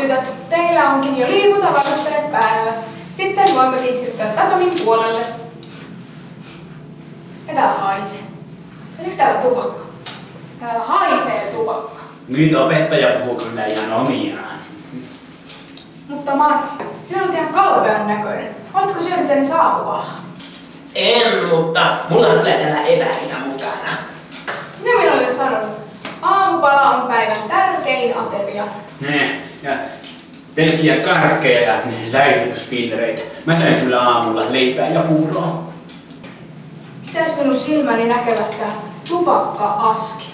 tytöt, teillä onkin jo liikuntavarusteet päällä. Sitten voimmekin siirtyä Tatomin puolelle. Ja täällä haisee. Eikö täällä tupakka? Täällä haisee tupakka. Nyt opettaja puhuu kyllä ihan omiaan. Mutta Marja, sinä olet ihan kalpean näköinen. Oletko syönyt ennen aamupalaa? En, mutta mulla on kyllä täällä eväitä mukana. Minä minä olen sanonut, aamupala on päivän tärkein ateria. Ja pelkkiä karkkeja ja läihytyspillereitä. Mä sain kyllä aamulla leipää ja puuroa. Mitäs minun silmäni näkevätkään tupakka-aski?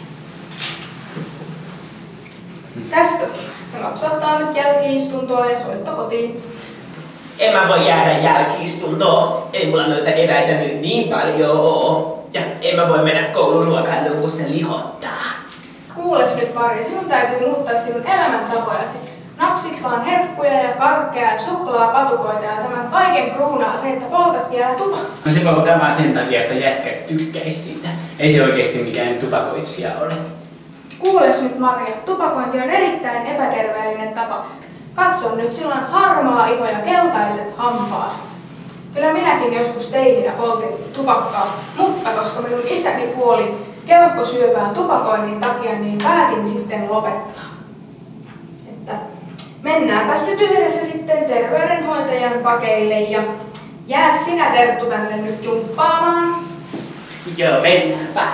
Tästä rapsahtaa nyt jälki-istuntoa ja soitto kotiin. En mä voi jäädä jälki-istuntoon. Ei mulla noita eväitä nyt niin paljon oo. Ja en mä voi mennä kouluruokailuun, kun se lihottaa. Kuules nyt Marja, sinun täytyy muuttaa sinun elämäntapojasi. Napsit vaan herkkuja ja karkkeja ja suklaapatukoita ja tämän kaiken kruunaa se, että poltat vielä tupakkaa. No se polttaa vaan sen takia, että jätkät tykkäis siitä. Ei se oikeesti mikään tupakoitsija ole. Kuules nyt Marja, tupakointi on erittäin epäterveellinen tapa. Katso nyt, sillä on harmaa iho ja keltaiset hampaat. Kyllä minäkin joskus teininä poltin tupakkaa, mutta koska minun isäni kuoli keuhkosyöpään tupakoinnin takia, niin päätin sitten lopettaa. Että mennäänpäs nyt yhdessä sitten terveydenhoitajan pakeille ja jää sinä Terttu tänne nyt jumppaamaan. Joo, mennäänpä.